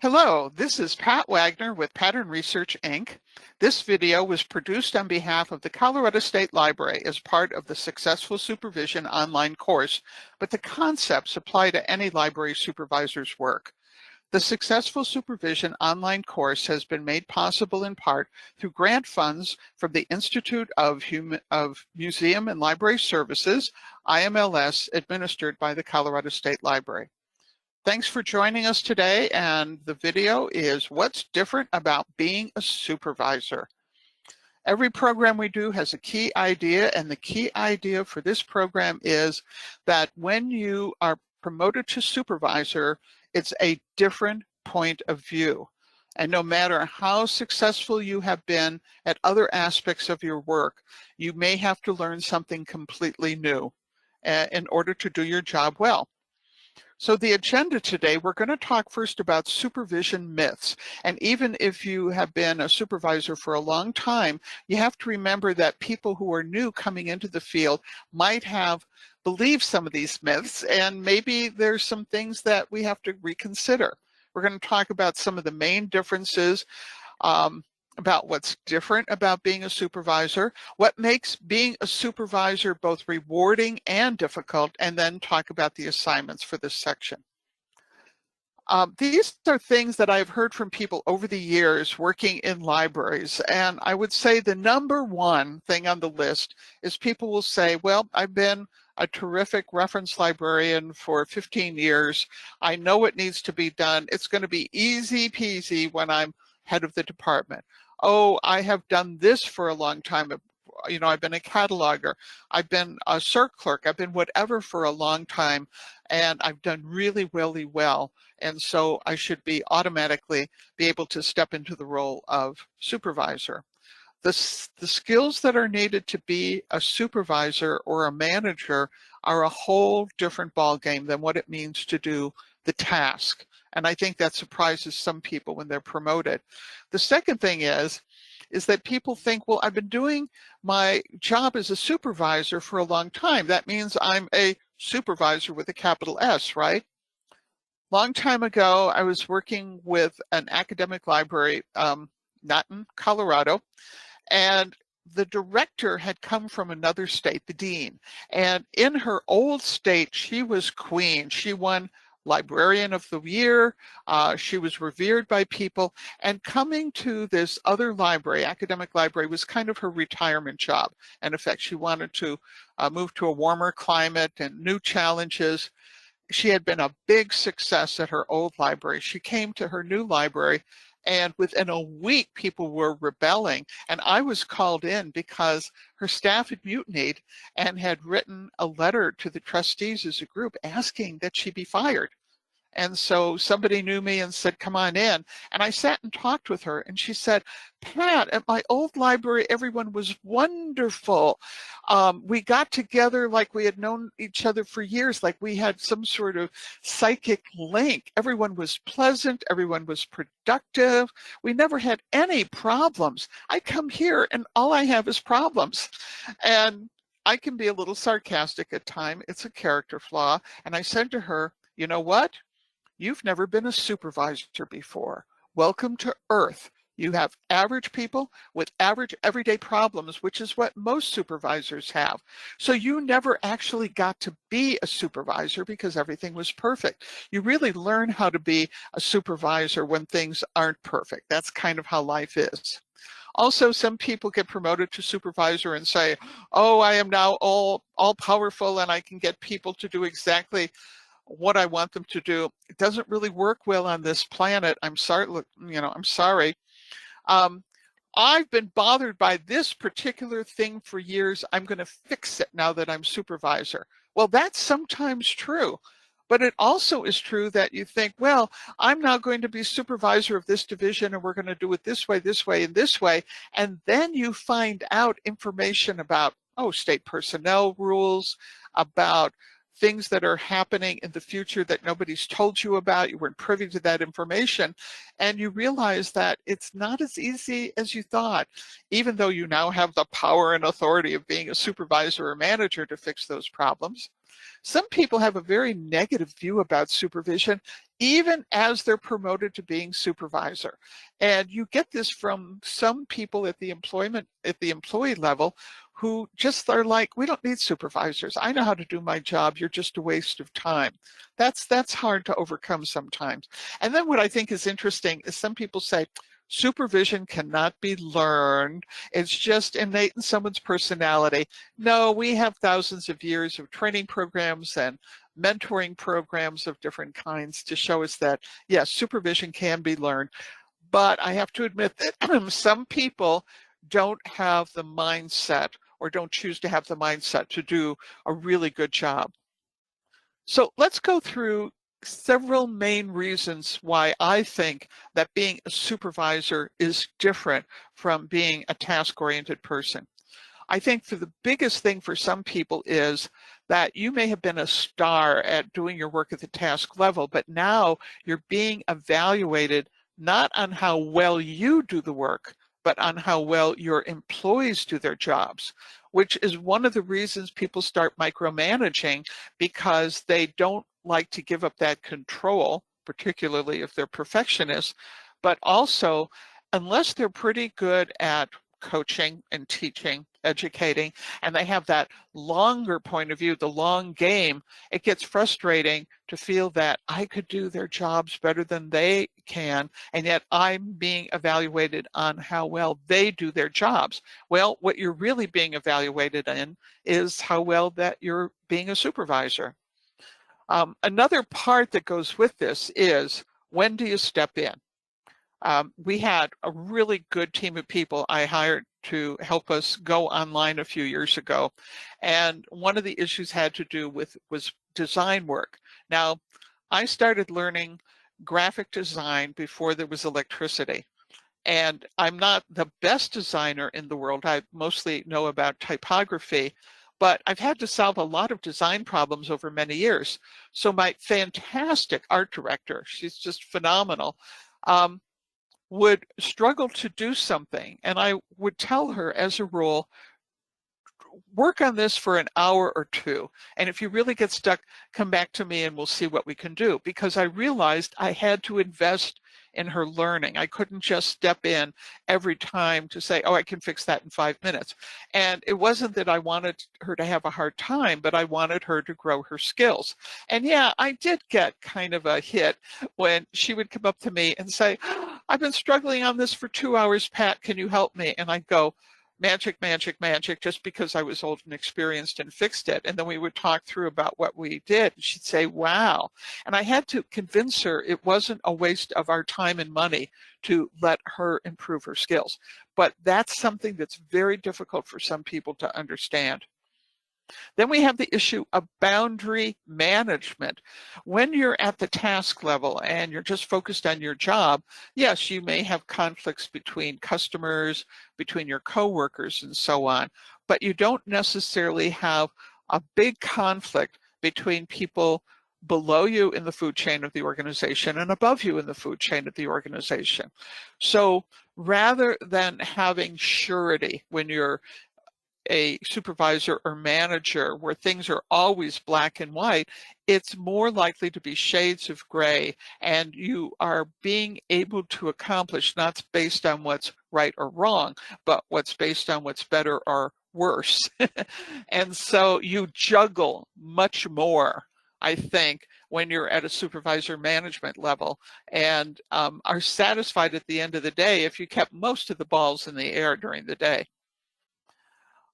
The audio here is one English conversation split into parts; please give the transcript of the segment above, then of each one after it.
Hello, this is Pat Wagner with Pattern Research, Inc. This video was produced on behalf of the Colorado State Library as part of the Successful Supervision online course, but the concepts apply to any library supervisor's work. The Successful Supervision online course has been made possible in part through grant funds from the Institute of Museum and Library Services, IMLS, administered by the Colorado State Library. Thanks for joining us today, and the video is What's Different About Being a Supervisor? Every program we do has a key idea, and the key idea for this program is that when you are promoted to supervisor, it's a different point of view. And no matter how successful you have been at other aspects of your work, you may have to learn something completely new in order to do your job well. So the agenda today, we're going to talk first about supervision myths. And even if you have been a supervisor for a long time, you have to remember that people who are new coming into the field might have believed some of these myths, and maybe there's some things that we have to reconsider. We're going to talk about some of the main differences, about what's different about being a supervisor, what makes being a supervisor both rewarding and difficult, and then talk about the assignments for this section. These are things that I've heard from people over the years working in libraries, and I would say the number one thing on the list is people will say, well, I've been a terrific reference librarian for 15 years. I know what needs to be done. It's going to be easy peasy when I'm head of the department. Oh, I have done this for a long time. You know, I've been a cataloger, I've been a cert clerk, I've been whatever for a long time, and I've done really, really well. And so I should be automatically be able to step into the role of supervisor. The skills that are needed to be a supervisor or a manager are a whole different ballgame than what it means to do the task. And I think that surprises some people when they're promoted. The second thing is that people think, well, I've been doing my job as a supervisor for a long time. That means I'm a supervisor with a capital S, right? Long time ago, I was working with an academic library, not in Colorado, and the director had come from another state, the dean. And in her old state, she was queen. She won Librarian of the Year. She was revered by people, and coming to this other library, academic library, was kind of her retirement job. And in fact, she wanted to move to a warmer climate and new challenges. She had been a big success at her old library. She came to her new library, and within a week, people were rebelling. And I was called in because her staff had mutinied and had written a letter to the trustees as a group asking that she be fired. And so somebody knew me and said, come on in. And I sat and talked with her, and she said, Pat, at my old library, everyone was wonderful. We got together like we had known each other for years, like we had some sort of psychic link. Everyone was pleasant. Everyone was productive. We never had any problems. I come here and all I have is problems. And I can be a little sarcastic at times. It's a character flaw. And I said to her, you know what? You've never been a supervisor before. Welcome to Earth. You have average people with average everyday problems, which is what most supervisors have. So you never actually got to be a supervisor because everything was perfect. You really learn how to be a supervisor when things aren't perfect. That's kind of how life is. Also, some people get promoted to supervisor and say, oh, I am now all powerful and I can get people to do exactly what I want them to do. It doesn't really work well on this planet. I'm sorry, I'm sorry. I've been bothered by this particular thing for years. I'm going to fix it now that I'm supervisor. Well, that's sometimes true, but it also is true that you think, well, I'm now going to be supervisor of this division and we're going to do it this way, and this way. And then you find out information about, state personnel rules, about things that are happening in the future that nobody's told you about. You weren't privy to that information, and you realize that it's not as easy as you thought, even though you now have the power and authority of being a supervisor or manager to fix those problems. Some people have a very negative view about supervision, even as they're promoted to being supervisor. And you get this from some people at the employee level who just are like, we don't need supervisors. I know how to do my job. You're just a waste of time. That's hard to overcome sometimes. And then what I think is interesting is some people say, supervision cannot be learned. It's just innate in someone's personality. No, we have thousands of years of training programs and mentoring programs of different kinds to show us that, yes, supervision can be learned. But I have to admit that some people don't have the mindset or don't choose to have the mindset to do a really good job. So let's go through several main reasons why I think that being a supervisor is different from being a task-oriented person. I think the biggest thing for some people is that you may have been a star at doing your work at the task level, but now you're being evaluated not on how well you do the work, but on how well your employees do their jobs, which is one of the reasons people start micromanaging, because they don't like to give up that control, particularly if they're perfectionists, but also unless they're pretty good at coaching and teaching, educating, and they have that longer point of view, the long game, it gets frustrating to feel that I could do their jobs better than they can, and yet I'm being evaluated on how well they do their jobs. Well, what you're really being evaluated in is how well that you're being a supervisor. Another part that goes with this is, when do you step in? We had a really good team of people I hired to help us go online a few years ago. And one of the issues had to do with was design work. Now, I started learning graphic design before there was electricity. And I'm not the best designer in the world. I mostly know about typography, but I've had to solve a lot of design problems over many years. So my fantastic art director, she's just phenomenal, would struggle to do something, and I would tell her as a rule, work on this for an hour or two, and if you really get stuck, come back to me and we'll see what we can do, because I realized I had to invest in her learning. I couldn't just step in every time to say, oh, I can fix that in 5 minutes. And it wasn't that I wanted her to have a hard time, but I wanted her to grow her skills. And yeah, I did get kind of a hit when she would come up to me and say, I've been struggling on this for 2 hours, Pat, can you help me? And I'd go, magic, magic, magic, just because I was old and experienced and fixed it. And then we would talk through about what we did. And she'd say, wow. And I had to convince her it wasn't a waste of our time and money to let her improve her skills. But that's something that's very difficult for some people to understand. Then we have the issue of boundary management. When you're at the task level and you're just focused on your job, yes, you may have conflicts between customers, between your coworkers, and so on, but you don't necessarily have a big conflict between people below you in the food chain of the organization and above you in the food chain of the organization. So rather than having surety when you're a supervisor or manager where things are always black and white, it's more likely to be shades of gray, and you are being able to accomplish not based on what's right or wrong, but what's based on what's better or worse. And so you juggle much more, I think, when you're at a supervisor management level, and are satisfied at the end of the day if you kept most of the balls in the air during the day.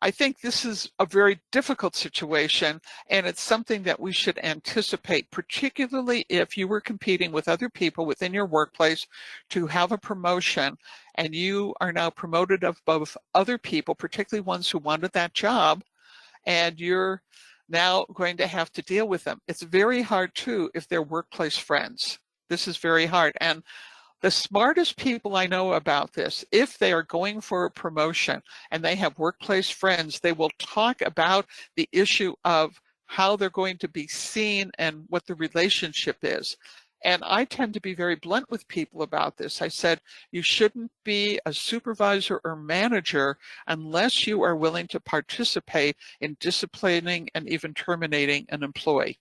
I think this is a very difficult situation, and it's something that we should anticipate, particularly if you were competing with other people within your workplace to have a promotion, and you are now promoted above other people, particularly ones who wanted that job, and you're now going to have to deal with them. It's very hard too if they're workplace friends. This is very hard. And the smartest people I know about this, if they are going for a promotion and they have workplace friends, they will talk about the issue of how they're going to be seen and what the relationship is. And I tend to be very blunt with people about this. I said, you shouldn't be a supervisor or manager unless you are willing to participate in disciplining and even terminating an employee,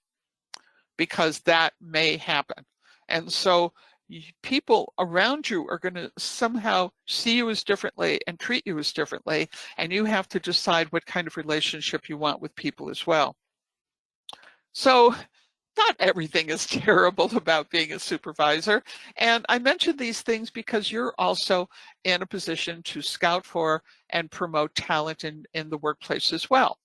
because that may happen. And so people around you are going to somehow see you as differently and treat you as differently, and you have to decide what kind of relationship you want with people as well. So not everything is terrible about being a supervisor. And I mention these things because you're also in a position to scout for and promote talent in the workplace as well.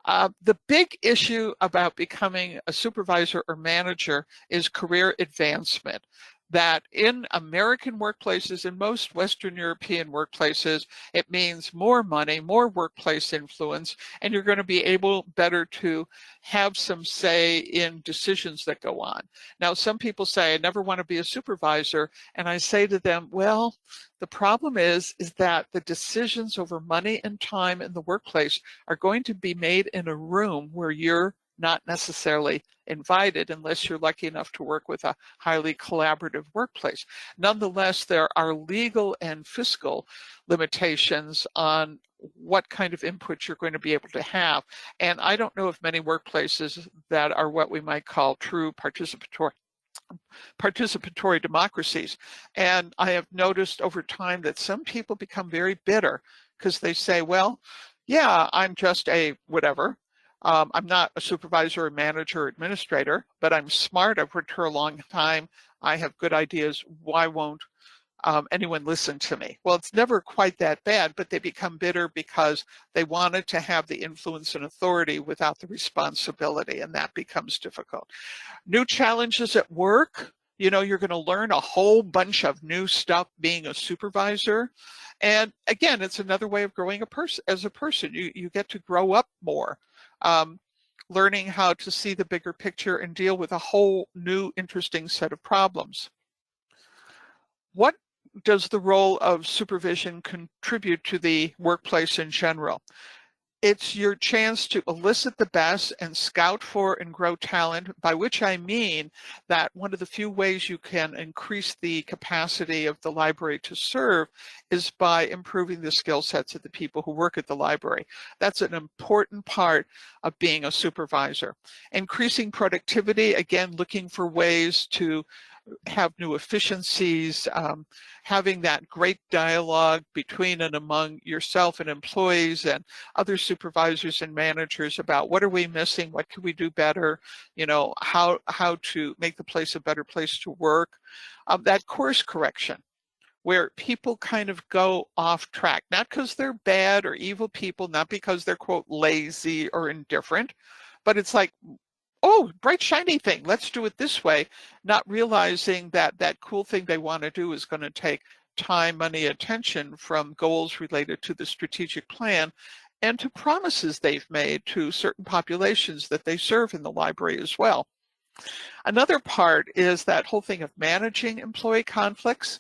The big issue about becoming a supervisor or manager is career advancement. That in American workplaces and most Western European workplaces, it means more money, more workplace influence, and you're going to be able better to have some say in decisions that go on. Now, some people say, I never want to be a supervisor, and I say to them, well, the problem is that the decisions over money and time in the workplace are going to be made in a room where you're not necessarily invited unless you're lucky enough to work with a highly collaborative workplace. Nonetheless, there are legal and fiscal limitations on what kind of input you're going to be able to have. And I don't know of many workplaces that are what we might call true participatory democracies. And I have noticed over time that some people become very bitter because they say, well, yeah, I'm just a whatever. I'm not a supervisor or manager or administrator, but I'm smart. I've worked for a long time. I have good ideas. Why won't anyone listen to me? Well, it's never quite that bad, but they become bitter because they wanted to have the influence and authority without the responsibility, and that becomes difficult. New challenges at work. You know, you're going to learn a whole bunch of new stuff being a supervisor. And again, it's another way of growing as a person. You get to grow up more. Learning how to see the bigger picture and deal with a whole new interesting set of problems. What does the role of supervision contribute to the workplace in general? It's your chance to elicit the best and scout for and grow talent, by which I mean that one of the few ways you can increase the capacity of the library to serve is by improving the skill sets of the people who work at the library. That's an important part of being a supervisor. Increasing productivity, again, looking for ways to have new efficiencies, having that great dialogue between and among yourself and employees and other supervisors and managers about what are we missing, what can we do better, you know, how to make the place a better place to work. That course correction, where people kind of go off track, not because they're bad or evil people, not because they're, quote, lazy or indifferent, but it's like, oh, bright, shiny thing, let's do it this way, not realizing that that cool thing they want to do is going to take time, money, attention from goals related to the strategic plan and to promises they've made to certain populations that they serve in the library as well. Another part is that whole thing of managing employee conflicts,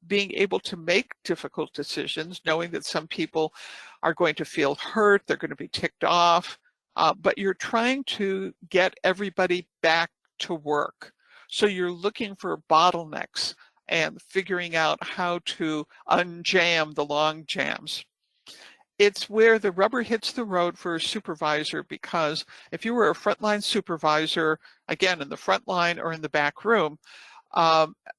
being able to make difficult decisions, knowing that some people are going to feel hurt, they're going to be ticked off, but you're trying to get everybody back to work. So you're looking for bottlenecks and figuring out how to unjam the long jams. It's where the rubber hits the road for a supervisor, because if you were a frontline supervisor, again, in the front line or in the back room,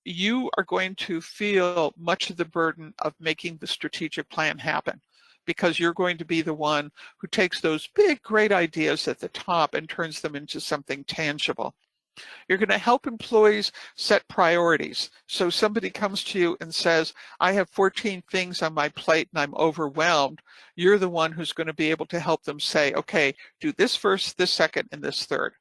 you are going to feel much of the burden of making the strategic plan happen, because you're going to be the one who takes those big, great ideas at the top and turns them into something tangible. You're going to help employees set priorities. So somebody comes to you and says, I have 14 things on my plate and I'm overwhelmed. You're the one who's going to be able to help them say, okay, do this first, this second, and this third.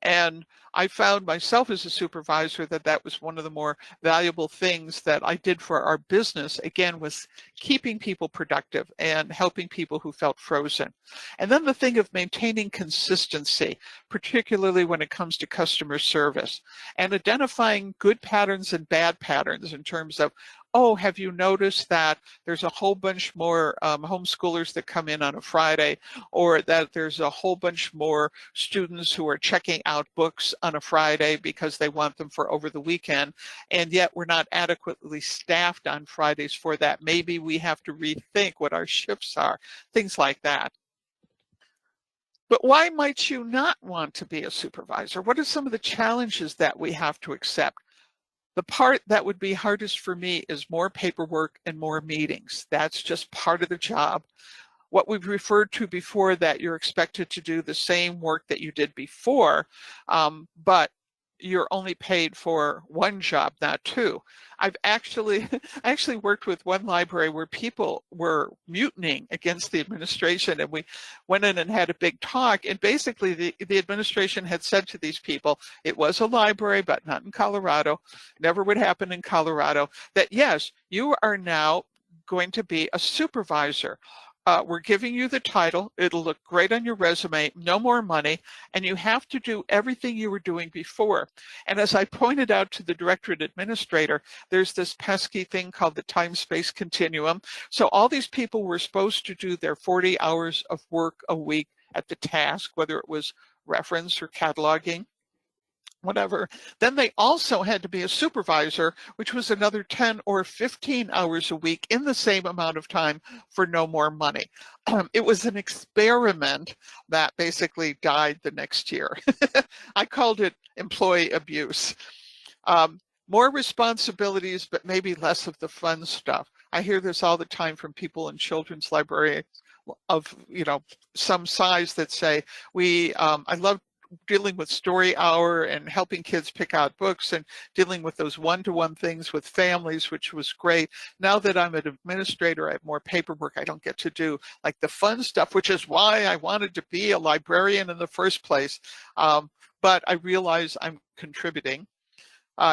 And I found myself as a supervisor that was one of the more valuable things that I did for our business, again, was keeping people productive and helping people who felt frozen. And then the thing of maintaining consistency, particularly when it comes to customer service, and identifying good patterns and bad patterns in terms of, oh, have you noticed that there's a whole bunch more homeschoolers that come in on a Friday, or that there's a whole bunch more students who are checking out books on a Friday because they want them for over the weekend, and yet we're not adequately staffed on Fridays for that. Maybe we have to rethink what our shifts are, things like that. But why might you not want to be a supervisor? What are some of the challenges that we have to accept? The part that would be hardest for me is more paperwork and more meetings. That's just part of the job. What we've referred to before, that you're expected to do the same work that you did before, but you're only paid for one job, not two. I actually worked with one library where people were mutinying against the administration, and we went in and had a big talk, and basically the administration had said to these people, it was a library, but not in Colorado, never would happen in Colorado, that yes, you are now going to be a supervisor. We're giving you the title. It'll look great on your resume, no more money, and you have to do everything you were doing before. And as I pointed out to the directorate administrator, there's this pesky thing called the time-space continuum. So all these people were supposed to do their 40 hours of work a week at the task, whether it was reference or cataloging, whatever. Then they also had to be a supervisor, which was another 10 or 15 hours a week in the same amount of time for no more money. It was an experiment that basically died the next year. I called it employee abuse. More responsibilities, but maybe less of the fun stuff. I hear this all the time from people in children's libraries of, some size that say, I love dealing with story hour and helping kids pick out books and dealing with those one-to-one things with families, which was great. Now that I'm an administrator, I have more paperwork. I don't get to do like the fun stuff, which is why I wanted to be a librarian in the first place. But I realize I'm contributing.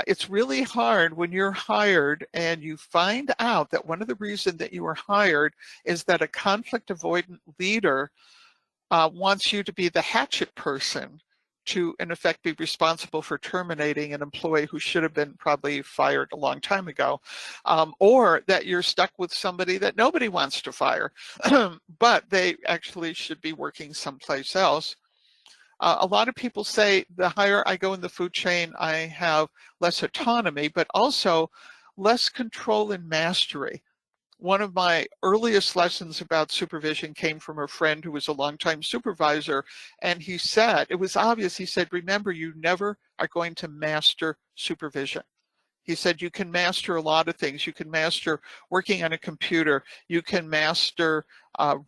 It's really hard when you're hired and you find out that one of the reasons that you were hired is that a conflict avoidant leader wants you to be the hatchet person to, in effect, be responsible for terminating an employee who should have been probably fired a long time ago, or that you're stuck with somebody that nobody wants to fire, but they actually should be working someplace else. A lot of people say the higher I go in the food chain, I have less autonomy, but also less control and mastery. One of my earliest lessons about supervision came from a friend who was a longtime supervisor, and he said, it was obvious, he said, remember, you never are going to master supervision. He said, you can master a lot of things. You can master working on a computer. You can master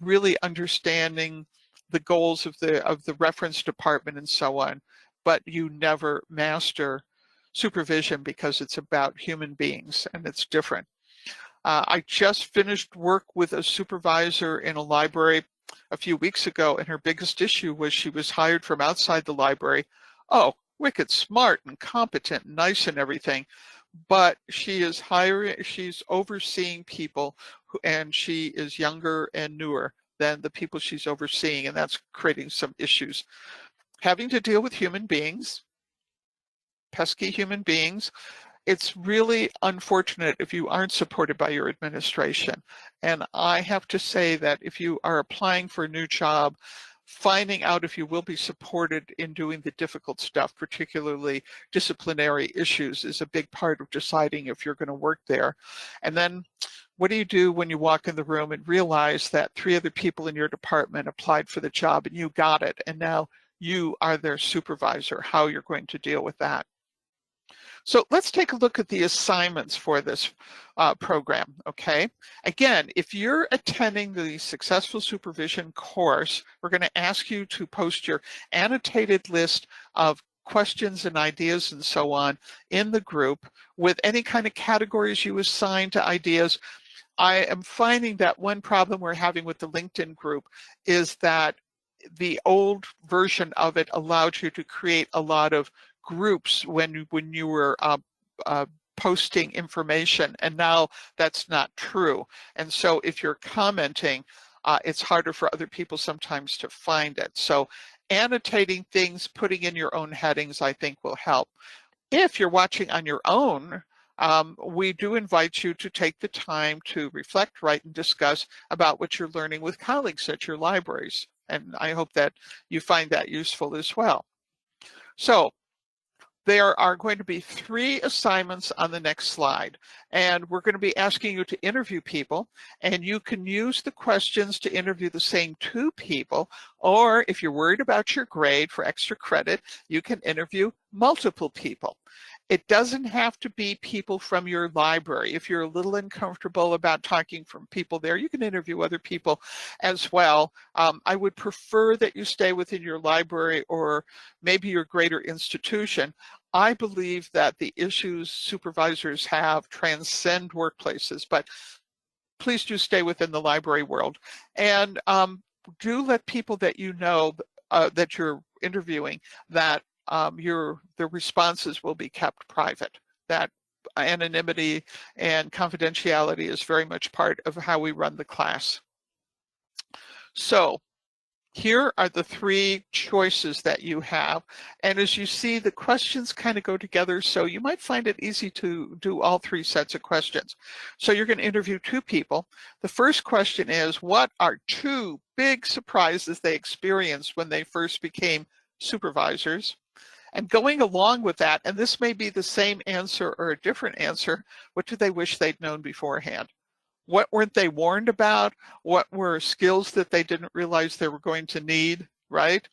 really understanding the goals of the reference department and so on, but you never master supervision because it's about human beings and it's different. I just finished work with a supervisor in a library a few weeks ago, and her biggest issue was she was hired from outside the library. Oh, wicked smart and competent, and nice and everything, but she's overseeing people and she is younger and newer than the people she's overseeing, and that's creating some issues. Having to deal with human beings, pesky human beings, it's really unfortunate if you aren't supported by your administration. And I have to say that if you are applying for a new job, finding out if you will be supported in doing the difficult stuff, particularly disciplinary issues, is a big part of deciding if you're going to work there. And then what do you do when you walk in the room and realize that 3 other people in your department applied for the job and you got it, and now you are their supervisor? How you're going to deal with that? So let's take a look at the assignments for this program, okay? Again, if you're attending the Successful Supervision course, we're going to ask you to post your annotated list of questions and ideas and so on in the group with any kind of categories you assign to ideas. I am finding that one problem we're having with the LinkedIn group is that the old version of it allowed you to create a lot of groups when you were posting information, and now that's not true. And so if you're commenting, it's harder for other people sometimes to find it. So annotating things, putting in your own headings, I think will help. If you're watching on your own, we do invite you to take the time to reflect, write, and discuss about what you're learning with colleagues at your libraries. And I hope that you find that useful as well. So There are going to be 3 assignments on the next slide, and we're going to be asking you to interview people, and you can use the questions to interview the same 2 people, or if you're worried about your grade for extra credit, you can interview multiple people. It doesn't have to be people from your library. If you're a little uncomfortable about talking from people there, you can interview other people as well. I would prefer that you stay within your library or maybe your greater institution. I believe that the issues supervisors have transcend workplaces, but please do stay within the library world. And do let people that you know that you're interviewing that the responses will be kept private. That anonymity and confidentiality is very much part of how we run the class. So here are the 3 choices that you have. And as you see, the questions kind of go together, so you might find it easy to do all 3 sets of questions. So you're going to interview 2 people. The first question is, what are 2 big surprises they experienced when they first became supervisors? And going along with that, and this may be the same answer or a different answer, what do they wish they'd known beforehand? What weren't they warned about? What were skills that they didn't realize they were going to need, right?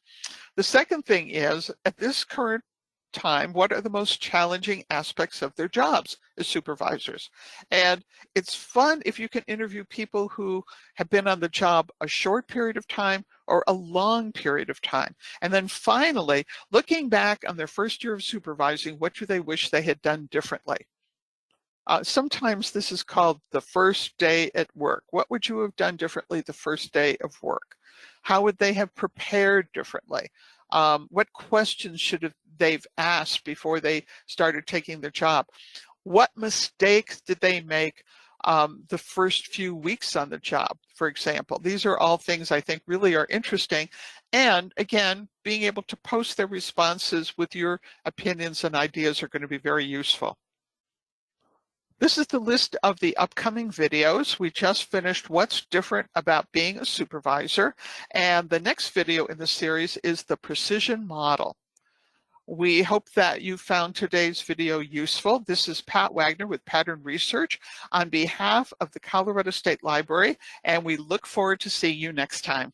The second thing is, at this current time, what are the most challenging aspects of their jobs as supervisors? And it's fun if you can interview people who have been on the job a short period of time or a long period of time. And then finally, looking back on their first year of supervising, what do they wish they had done differently? Sometimes this is called the first day at work. What would you have done differently the first day of work? How would they have prepared differently? What questions should they've asked before they started taking their job? What mistakes did they make the first few weeks on the job, for example? These are all things I think really are interesting. And again, being able to post their responses with your opinions and ideas are going to be very useful. This is the list of the upcoming videos. We just finished What's Different About Being a Supervisor, and the next video in the series is the Precision Model. We hope that you found today's video useful. This is Pat Wagner with Pattern Research on behalf of the Colorado State Library, and we look forward to seeing you next time.